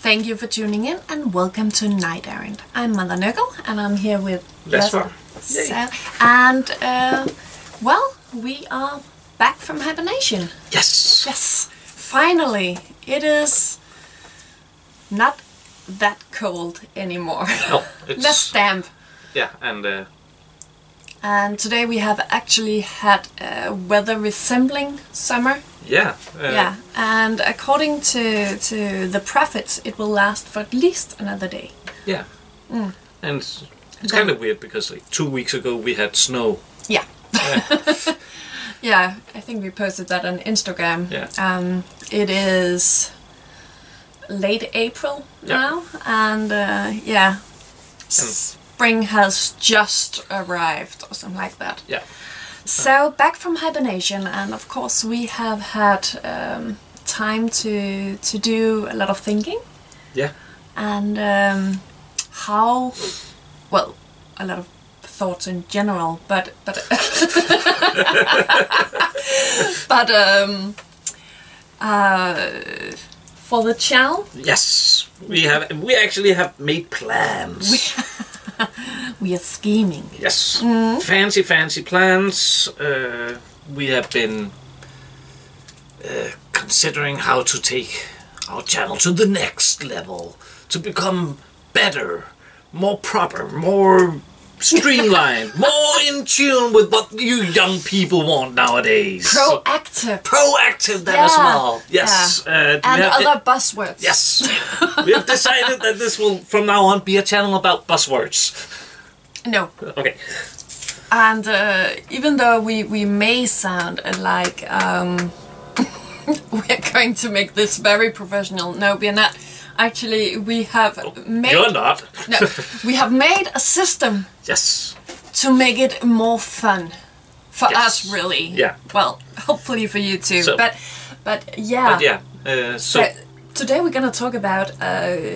Thank you for tuning in and welcome to Night Errant. I'm Mother Nugle and I'm here with Lasfar. Well, we are back from hibernation. Yes! Yes! Finally! It is not that cold anymore. No, it's... Less damp. Yeah, and today we have actually had weather resembling summer. Yeah. Yeah, and according to the prophets, it will last for at least another day. Yeah. And it's kind of weird because like 2 weeks ago we had snow. Yeah. Yeah, I think we posted that on Instagram. Yeah. It is late April now, and yeah, spring has just arrived or something like that. Yeah. So back from hibernation, and of course we have had time to do a lot of thinking. Yeah. And a lot of thoughts in general, but for the channel. Yes, we actually have made plans. We are scheming. Yes, fancy plans. We have been considering how to take our channel to the next level, to become better, more proper, more streamlined, more in tune with what you young people want nowadays. Proactive, that as well. Yes. Yeah. And other buzzwords. Yes. We have decided that this will from now on be a channel about buzzwords. No. Okay. And even though we may sound like we're going to make this very professional, no, we're not. Actually, we have made... You're not. No, we have made a system. Yes. To make it more fun. For us, really. Yeah. Well, hopefully for you too. So, but yeah. But yeah. So today we're gonna talk about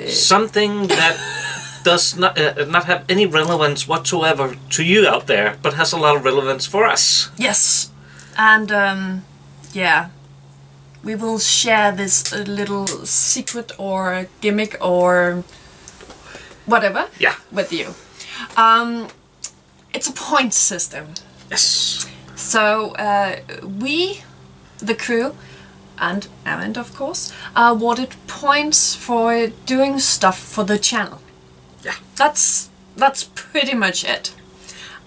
something that does not have any relevance whatsoever to you out there, but has a lot of relevance for us. Yes. And yeah. We will share this little secret or gimmick or whatever with you. It's a point system. Yes. So we, the crew, and Errant of course, are awarded points for doing stuff for the channel. Yeah. That's pretty much it.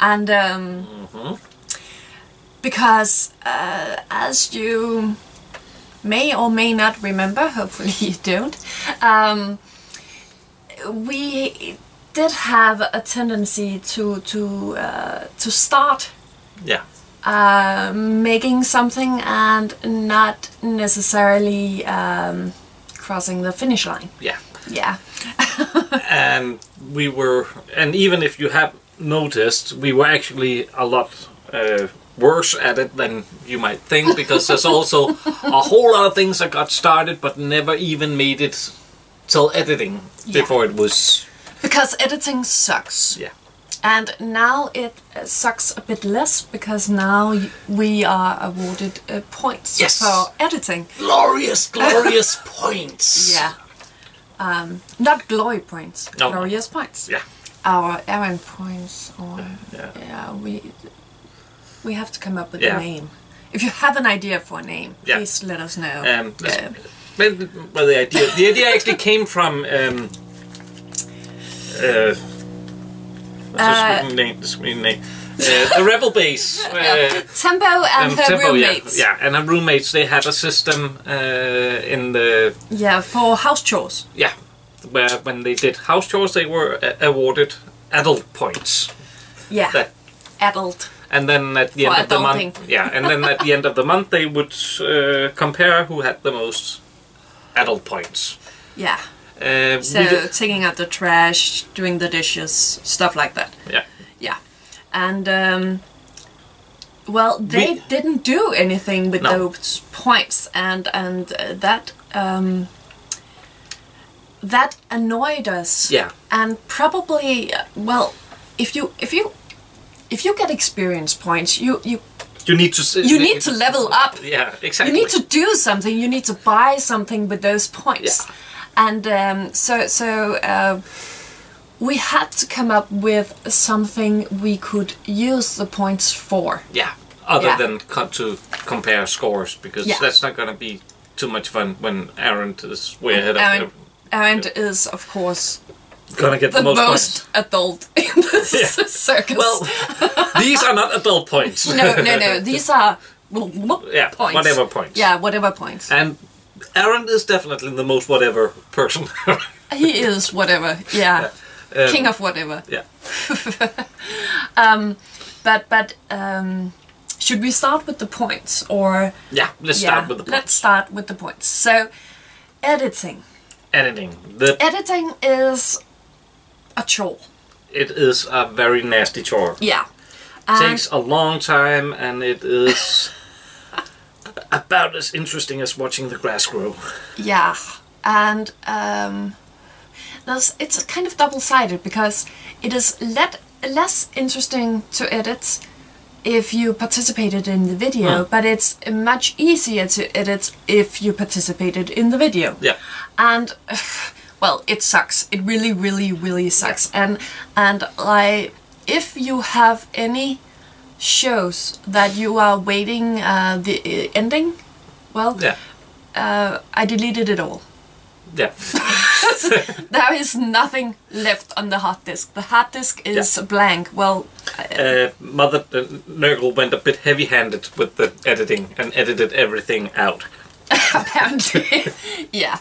And because as you may or may not remember, hopefully you don't, we did have a tendency to start making something and not necessarily crossing the finish line. Yeah. Yeah. And even if you have noticed, we were actually a lot worse at it than you might think, because there's also a whole lot of things that got started but never even made it till editing before it was... Because editing sucks. Yeah. And now it sucks a bit less, because now we are awarded points for editing. Glorious points! Yeah. Not glory points, no. Glorious points. Yeah. Our errand points, or... We have to come up with a name. If you have an idea for a name, please let us know. Well, the idea actually came from the screen name. The Rebel Base. Tempo and her roommates. Yeah, and her roommates. They had a system in the... Yeah, for house chores. Yeah, where when they did house chores, they were awarded adult points. Yeah, adult. And then at the end of the month, and then at the end of the month, they would compare who had the most adult points. Yeah. So taking out the trash, doing the dishes, stuff like that. Yeah. Yeah. And well, they didn't do anything with those points, and that that annoyed us. Yeah. And probably, well, if you get experience points, you need to level up. Yeah, exactly. You need to do something. You need to buy something with those points. Yeah. And we had to come up with something we could use the points for. Yeah, other than to compare scores, because that's not going to be too much fun when Errant is way ahead of Errant is, of course, gonna get the most adult in this circus. Well, these are not adult points. No. These are points. Whatever points. Yeah, whatever points. And Errant is definitely the most whatever person. He is whatever. Yeah. King of whatever. Yeah. But should we start with the points or? Yeah, let's start with the points. Let's start with the points. So, editing. Editing is a chore. It is a very nasty chore. Yeah. It takes a long time, and it is about as interesting as watching the grass grow. Yeah, and it's kind of double-sided, because it is less interesting to edit if you participated in the video, but it's much easier to edit if you participated in the video. Yeah. And well, it sucks. It really, really, really sucks. Yeah. And if you have any shows that you are waiting the ending, well, I deleted it all. Yeah. There is nothing left on the hard disk. The hard disk is blank. Well, Mother Nugle went a bit heavy-handed with the editing and edited everything out. Apparently, yeah.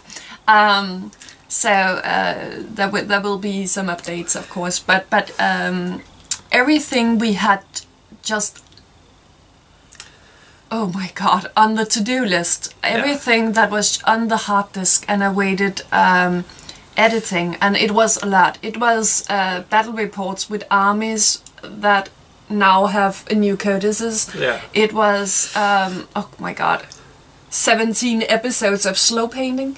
So there will be some updates, of course, but everything we had just. Oh my god, on the to-do list, everything that was on the hard disk and awaited editing, and it was a lot. It was battle reports with armies that now have new codices. Yeah. It was, oh my god, 17 episodes of slow painting.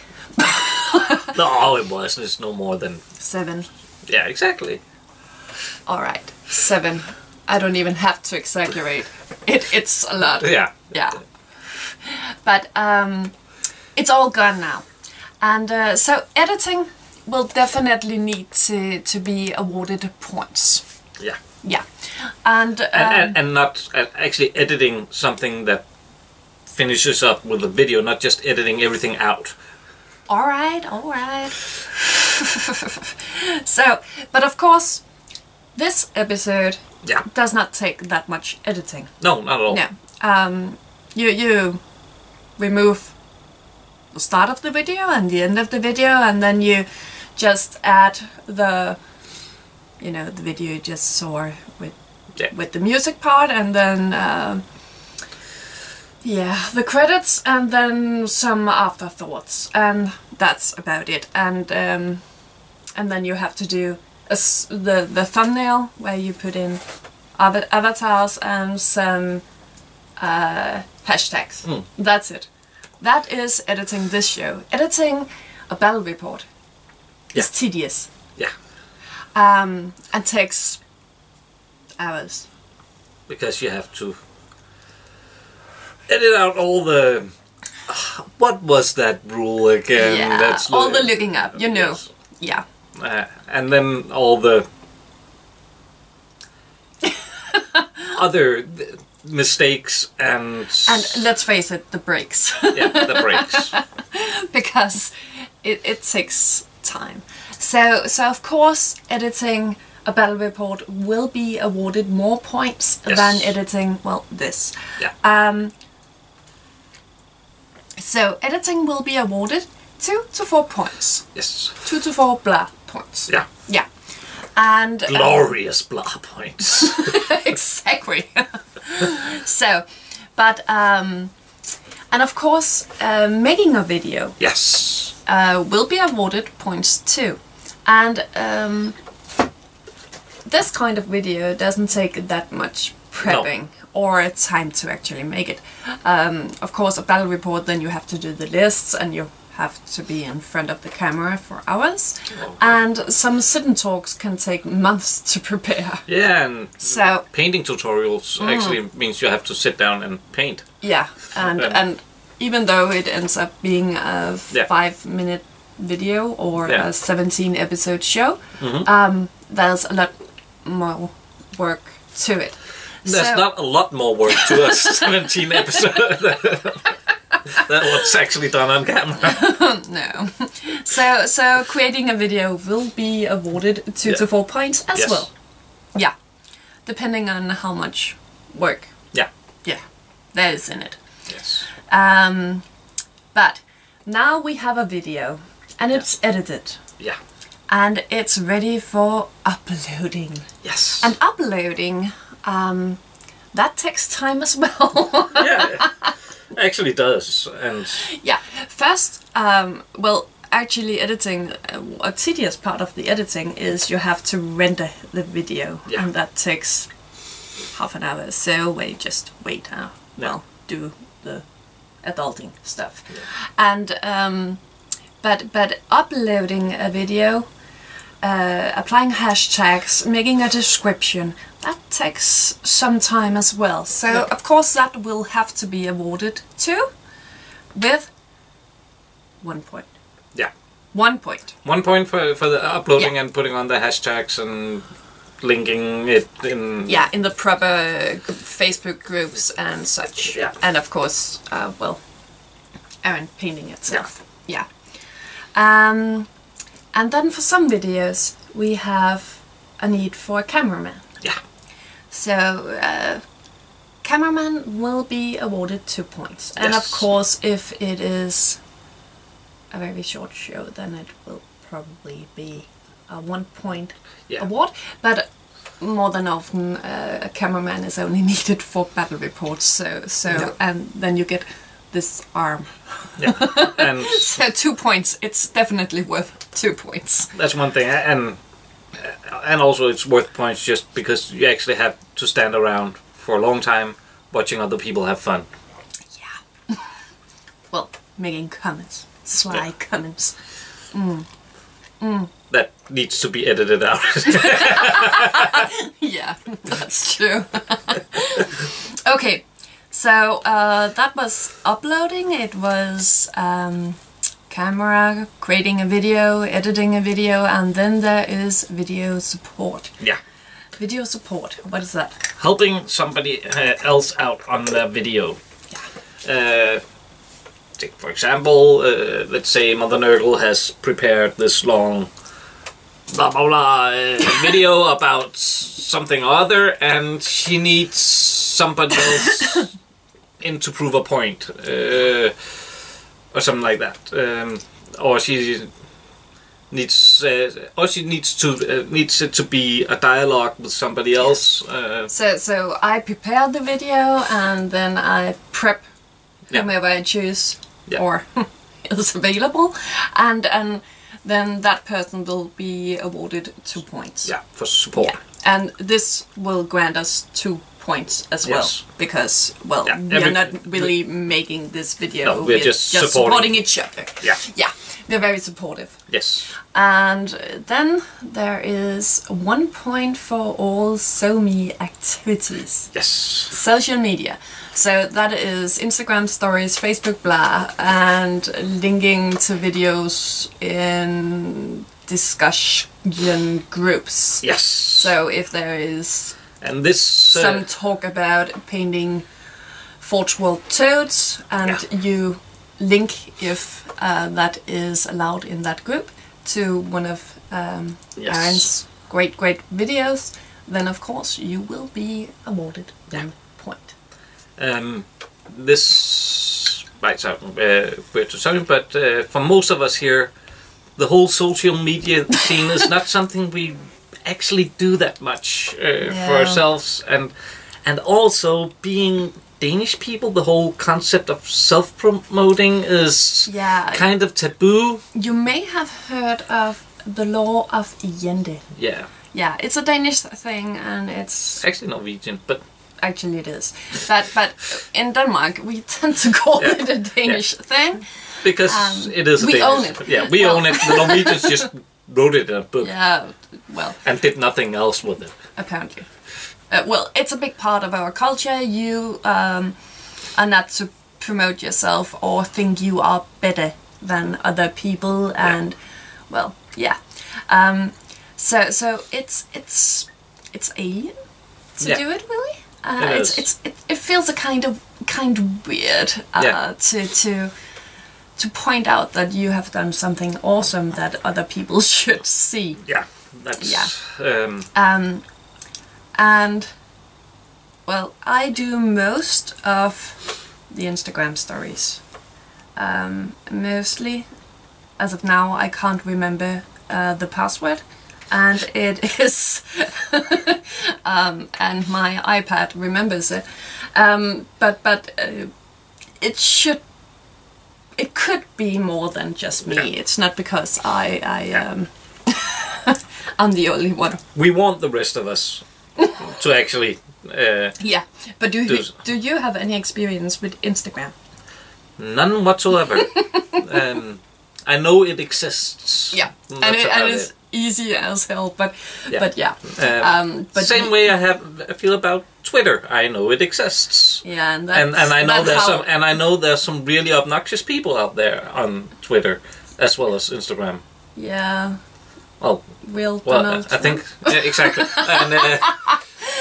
No, it wasn't. It's no more than... 7. Yeah, exactly. Alright, 7. I don't even have to exaggerate. It's a lot. Yeah. Yeah. But it's all gone now. And so editing will definitely need to be awarded points. Yeah. Yeah. And not actually editing something that finishes up with a video, not just editing everything out. Alright. So, but of course, this episode does not take that much editing. No, not at all. No. You remove the start of the video and the end of the video, and then you just add the video you just saw with the music part, and then the credits, and then some afterthoughts, and that's about it. And then you have to do the thumbnail where you put in avatars and some hashtags. That's it. That is editing this show. Editing a battle report is tedious. Yeah. And takes hours. Because you have to edit out all the... What was that rule again? Yeah, that's all the looking up, Yes. Yeah. And then all the other mistakes and let's face it, the breaks. Yeah, the breaks. Because it takes time. So of course, editing a battle report will be awarded more points than editing, well, this. Yeah. So editing will be awarded 2 to 4 points. Yes. 2 to 4 blah points. Yeah. Yeah. And glorious blah points. Exactly. So, but and of course, making a video. Yes. Will be awarded points too, and this kind of video doesn't take that much prepping or time to actually make it. Of course, a battle report, then you have to do the lists and you have to be in front of the camera for hours, and some sit-and talks can take months to prepare. Yeah, and so painting tutorials actually means you have to sit down and paint. Yeah, and even though it ends up being a 5-minute video or Yeah. a 17 episode show, there's a lot more work to it. There's not a lot more work to a 17 episode than what's actually done on camera. No. So creating a video will be awarded 2 to 4 points as well. Yeah. Depending on how much work. Yeah. That is in it. Yes. But now we have a video and it's edited. Yeah. And it's ready for uploading. Yes. And uploading, that takes time as well. Yeah, it actually does. And yeah. First, well, actually editing, a tedious part of the editing is you have to render the video. Yeah. And that takes half an hour. So we just wait. Well, do the adulting stuff. Yeah. And but uploading a video, applying hashtags, making a description, that takes some time as well. So of course that will have to be awarded too, with 1 point. Yeah. 1 point. 1 point for the uploading and putting on the hashtags and linking it in. Yeah, in the proper Facebook groups and such. Yeah. And of course, well, Errant painting itself. Yeah. And then for some videos we have a need for a cameraman. Yeah. So cameraman will be awarded 2 points. And Yes. of course if it is a very short show then it will probably be a 1 point award. But more than often a cameraman is only needed for battle reports. So and then you get this arm. Yeah. And so 2 points. It's definitely worth 2 points. that's one thing, and also it's worth points just because you actually have to stand around for a long time watching other people have fun. Yeah. Well, making comments, sly comments. That needs to be edited out. Yeah, that's true. Okay. So that was uploading. It was camera, creating a video, editing a video, and then there is video support. Yeah. Video support. What is that? Helping somebody else out on the video. Yeah. Take for example, let's say Mother Nugle has prepared this long blah blah blah video about something or other, and she needs somebody else in to prove a point, or something like that, or she needs, needs it to be a dialogue with somebody else. So I prepare the video and then I prep whomever I choose or is available, and then that person will be awarded 2 points. Yeah, for support. Yeah. And this will grant us 2 points as well, because we are not really making this video. No, we're just supporting each other. Yeah. Yeah, we're very supportive. Yes. And then there is 1 point for all SoMe activities. Yes. Social media. So that is Instagram stories, Facebook blah, and linking to videos in discussion groups. Yes. So if there is and this some talk about painting Forge World toads, and you link if that is allowed in that group to one of Errant's great videos, then of course you will be awarded 1 point. This might sound weird to some, but for most of us here, the whole social media scene is not something we actually do that much for ourselves, and also being Danish people, the whole concept of self-promoting is kind of taboo. You may have heard of the law of Jente. Yeah. Yeah, it's a Danish thing, and it's actually Norwegian, but actually it is. But in Denmark, we tend to call it a Danish thing. Because it is a we Danish. Own it. Yeah, we own it. The Norwegians just wrote it in a book. Yeah, well. And did nothing else with it. Apparently. Well, it's a big part of our culture. You are not to promote yourself or think you are better than other people, and well, yeah. So it's alien to do it, really. It feels a kind of weird to point out that you have done something awesome that other people should see. Yeah, that's and well, I do most of the Instagram stories. Mostly, as of now, I can't remember the password, and it is and my iPad remembers it. But it could be more than just me. Yeah. It's not because I'm the only one. We want the rest of us to actually. But do you have any experience with Instagram? None whatsoever. I know it exists. Yeah, and it's easy as hell. But yeah. But same way I feel about Twitter. I know it exists. Yeah, and I know there's some really obnoxious people out there on Twitter as well as Instagram. Yeah. Well, Donald I think exactly. And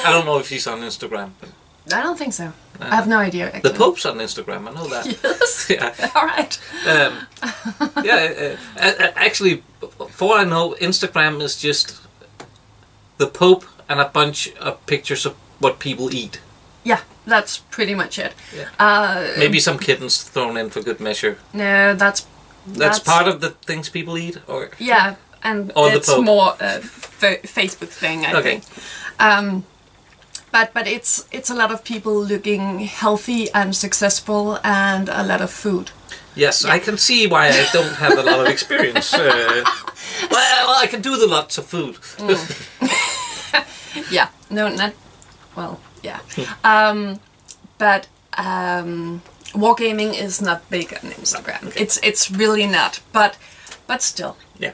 I don't know if he's on Instagram. But, I don't think so. I have no idea. Actually. The Pope's on Instagram. I know that. Yes. Yeah. All right. Actually, for I know, Instagram is just the Pope and a bunch of pictures of what people eat. Yeah, that's pretty much it. Yeah. Maybe some kittens thrown in for good measure. No, that's part of the things people eat, or and or it's more a Facebook thing, I think. But it's a lot of people looking healthy and successful, and a lot of food. Yes, I can see why I don't have a lot of experience. Well, I can do the lots of food. Yeah, no, not well. Yeah, but wargaming is not big on Instagram. Okay. It's really not. But still. Yeah.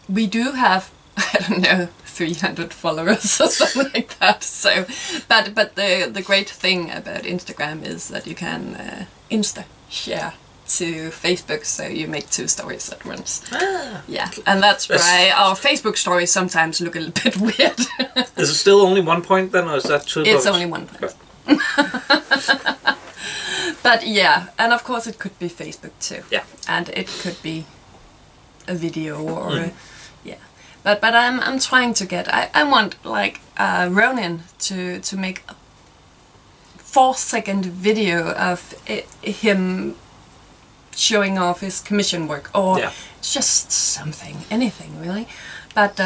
We do have, I don't know, 300 followers or something like that. So, but the great thing about Instagram is that you can Insta share to Facebook, so you make 2 stories at once. Yeah, and that's why our Facebook stories sometimes look a little bit weird. Is it still only 1 point then, or is that 2 It's points? only 1 point. But yeah, and of course it could be Facebook too. Yeah. And it could be a video or But I'm trying to get. I want like Ronin to make a 4-second video of him showing off his commission work, or just something, anything really. But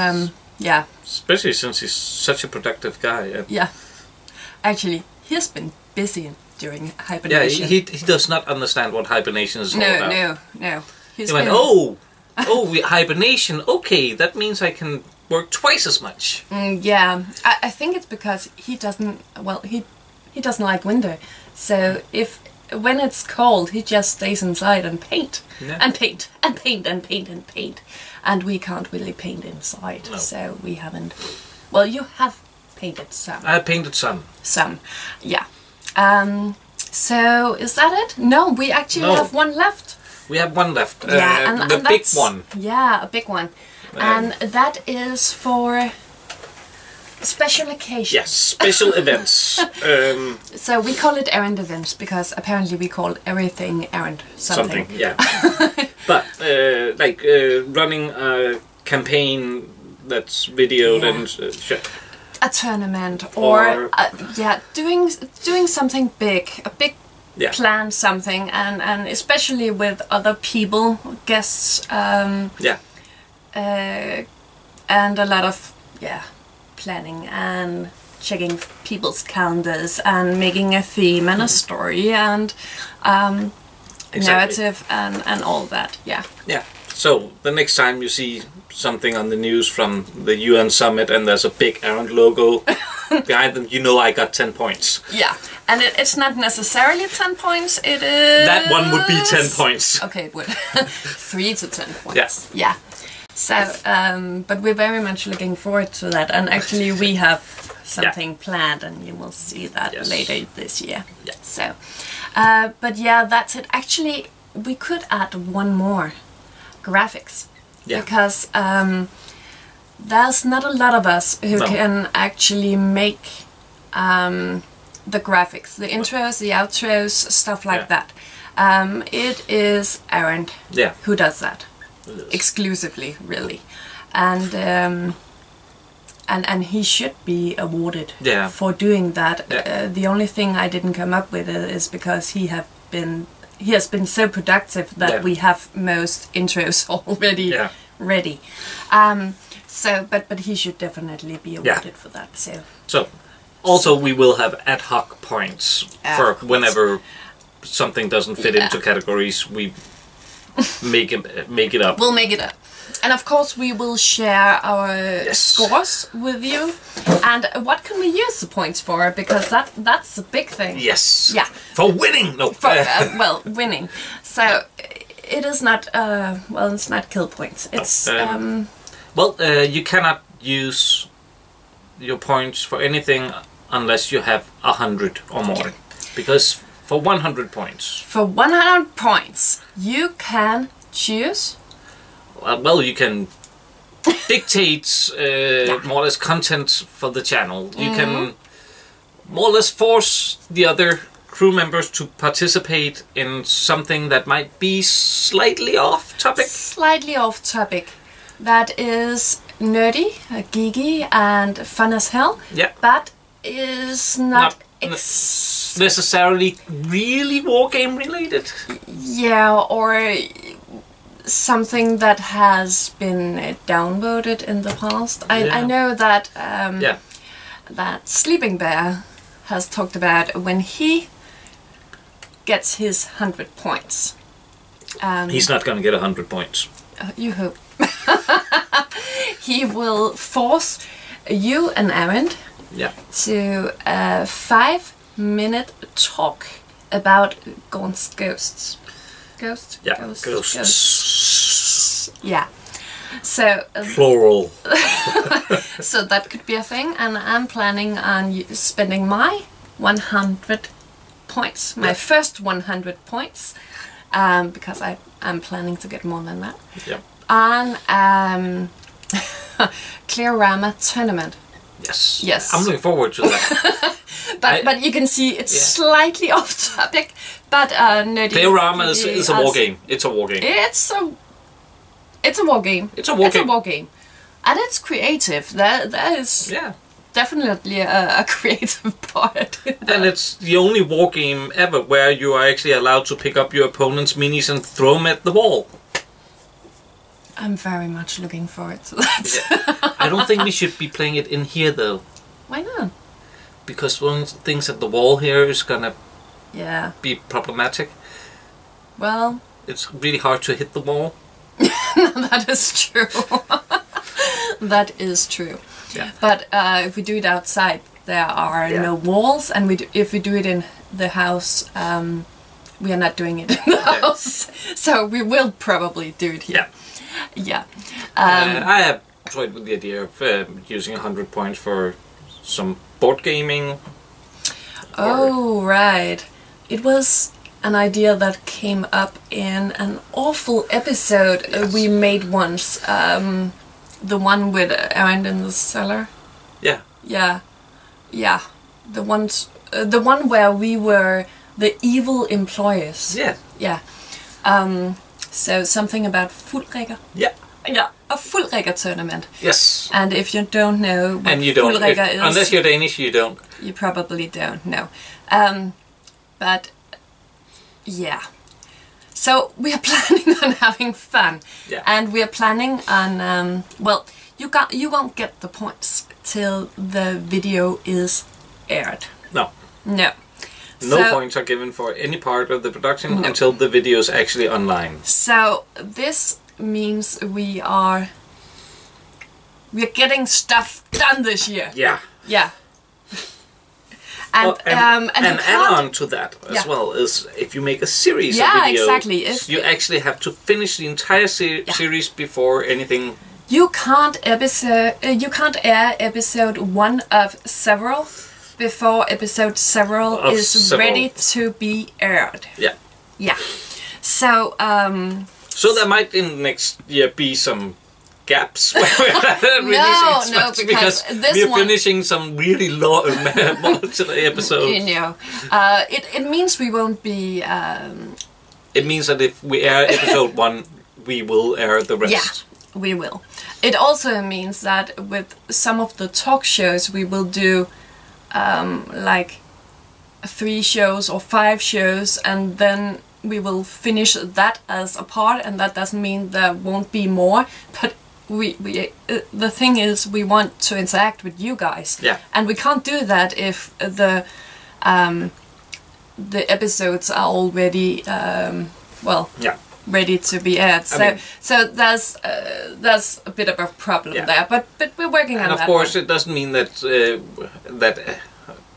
yeah. Especially since he's such a productive guy. Yeah. Actually, he's been busy during hibernation. Yeah, he does not understand what hibernation is all about. No. He went, hibernation. Okay, that means I can work twice as much. Yeah, I think it's because he doesn't. Well, he doesn't like winter. So when it's cold, he just stays inside and paint and paint and paint and paint and paint, and we can't really paint inside. No. So we haven't. Well, you have painted some. I painted some. Some, yeah. So is that it? No, we actually have one left. We have one left. Yeah, and big one. Yeah, a big one. And that is for special occasions. Yes, special events. So we call it Errant events because apparently we call everything Errant something. Yeah. But running a campaign that's videoed and a tournament or doing something big, a big plan something, and especially with other people, guests, and a lot of planning and checking people's calendars and making a theme and a story and narrative and all that. Yeah. So the next time you see something on the news from the UN summit and there's a big Errant logo behind them, you know I got 10 points. Yeah, and it's not necessarily 10 points, it is... That one would be 10 points. Okay, it would. 3 to 10 points. Yeah. So, but we're very much looking forward to that, and actually we have something planned and you will see that later this year. Yeah. So, But yeah, that's it. Actually, we could add one more. Graphics. Yeah. Because there's not a lot of us who can actually make the graphics. The intros, the outros, stuff like that. It is Errant who does that. Exclusively, really. And he should be awarded for doing that. The only thing I didn't come up with is because he has been so productive that we have most intros already ready. But he should definitely be awarded for that. So also we will have ad hoc points for whenever something doesn't fit into categories. We make it up. We'll make it up. And of course we will share our scores with you. And what can we use the points for? Because that's a big thing. Yes. Yeah. For winning. No. For, winning. So it is not. It's not kill points. It's. You cannot use your points for anything unless you have 100 or more. Because for 100 points. For 100 points, you can choose. You can dictate more or less content for the channel. You can more or less force the other crew members to participate in something that might be slightly off topic. Slightly off topic. That is nerdy, geeky, and fun as hell. Yeah. But is not necessarily really wargame related. Yeah, or something that has been downvoted in the past. I know that that Sleeping Bear has talked about when he gets his 100 points. He's not going to get 100 points. You hope. He will force you and Errant to a 5-minute talk about Gaunt's ghosts. Ghosts? Yeah, ghosts. Yeah. So plural. So that could be a thing, and I'm planning on spending my 100 points, my first 100 points, because I'm planning to get more than that. Yeah. On Clearama tournament. Yes. Yes. I'm looking forward to that. but you can see it's slightly off topic. But nerdy. Clearama is a war game. It's a war game. It's a war game. It's a war game. It's a war game, and it's creative. That is definitely a creative part. And it's the only war game ever where you are actually allowed to pick up your opponent's minis and throw them at the wall. I'm very much looking forward to that. I don't think we should be playing it in here though. Why not? Because one of the things at the wall here is gonna be problematic. Well, it's really hard to hit the wall. That is true. That is true. Yeah. But if we do it outside, there are no walls, and if we do it in the house, we are not doing it in the house. So we will probably do it here. Yeah. I have toyed with the idea of using 100 points for some board gaming. Oh, right. It was an idea that came up in an awful episode we made once. The one with Errant in the cellar. Yeah. Yeah. Yeah. The one where we were the evil employees. Yeah. Yeah. So something about Fuldrækker. Yeah. Yeah, a Fuldrækker tournament. Yes. And if you don't know what Fuldrækker is... Unless you're Danish, you don't. You probably don't know. But, yeah. So we are planning on having fun. Yeah. And we are planning on... you won't get the points till the video is aired. No. No. No points are given for any part of the production until the video is actually online. So this means we are getting stuff done this year. Yeah. Yeah. And add-on to that as well is if you make a series of videos, exactly. You actually have to finish the entire series before anything. You can't air episode 1 of several before episode several is several. ready to be aired. Yeah. Yeah. So, So there might in the next year be some gaps where we're releasing no, because this we're one, finishing some really long episodes. you know, it means we won't be. It means that if we air episode 1, we will air the rest. Yeah, we will. It also means that with some of the talk shows, we will do like 3 shows or 5 shows, and then we will finish that as a part, and that doesn't mean there won't be more, but we the thing is we want to interact with you guys. Yeah. And we can't do that if the episodes are already Yeah. ready to be aired. So there's a bit of a problem there, but we're working on that. And of course, it doesn't mean that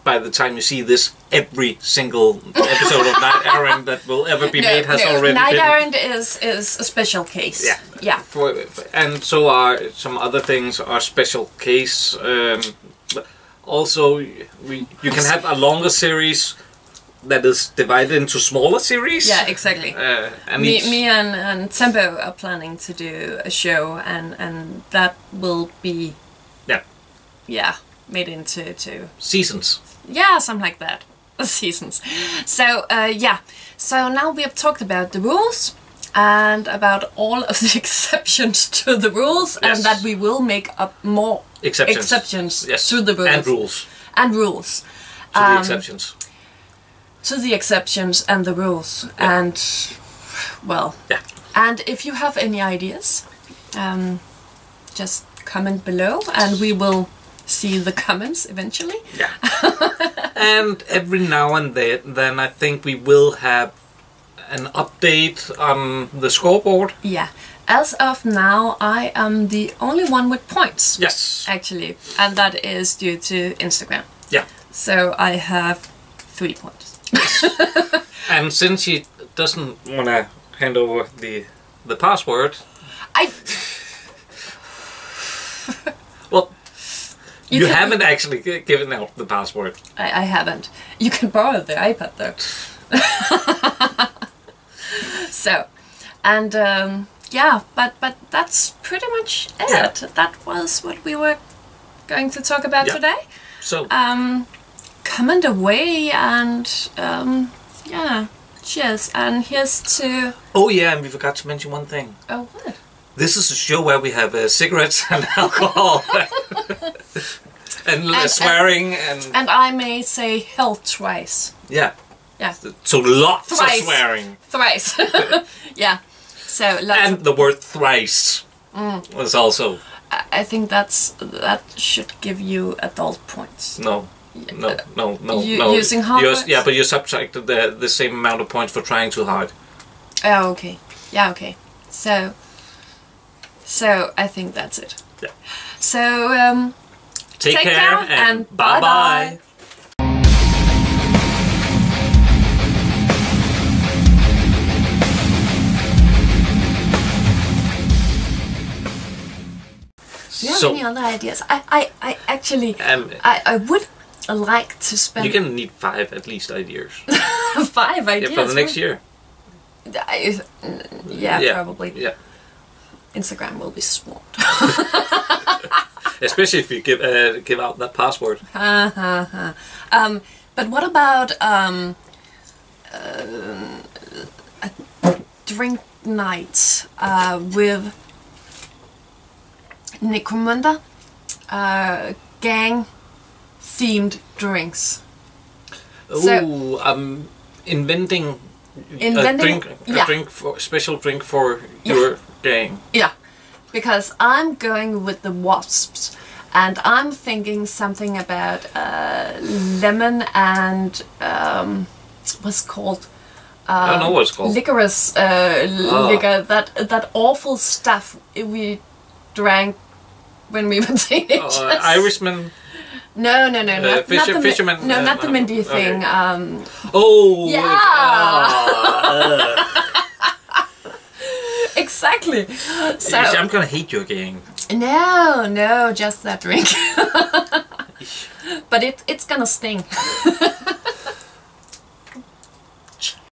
by the time you see this, every single episode of Night Errant that will ever be made has already Night been. Errant is a special case. Yeah. Yeah. And so are some other things are special case. But also, you can have a longer series that is divided into smaller series. Yeah, exactly. And me and Tempo are planning to do a show, and that will be made into seasons. Yeah, something like that. Seasons. So so now we have talked about the rules and about all of the exceptions to the rules, and that we will make up more exceptions to the rules. And rules. To the exceptions. To the exceptions and the rules. And and if you have any ideas, just comment below and we will see the comments eventually. Yeah. And every now and then I think we will have an update on the scoreboard. Yeah. As of now, I am the only one with points. Yes. Actually. And that is due to Instagram. Yeah. So I have 3 points. And since she doesn't want to hand over the password... Well... You haven't actually given out the password. I haven't. You can borrow the iPad though. So, and but that's pretty much it. Yeah. That was what we were going to talk about today. So, comment away and cheers. And here's to. Oh yeah, and we forgot to mention one thing. Oh what? This is a show where we have cigarettes and alcohol. and swearing and I may say hell twice. Yeah. Yeah. So lots thrice. of swearing. Thrice. Yeah. So lots and the word thrice was also. I think that should give you adult points. No. No. Using hard words? Yeah, but you're subtracted the same amount of points for trying too hard. Oh, okay. Yeah, okay. So I think that's it. Yeah. So take care and bye bye. Do you have any other ideas? I actually I would like to spend. You can need 5 at least ideas. 5 ideas for the next year. Yeah, probably. Yeah. Instagram will be swamped. Especially if you give out that password. But what about a drink night with Necromunda, gang themed drinks? Oh, inventing a drink special drink for your gang. Yeah, because I'm going with the wasps, and I'm thinking something about lemon and what's it called? I don't know what it's called. Licorice liquor. That awful stuff we drank when we were teenagers. Irishman. No, not fisherman. No, not the Mindy thing. Oh. Yeah. Exactly. So I'm gonna hate your gang. No, just that drink. but it's gonna sting.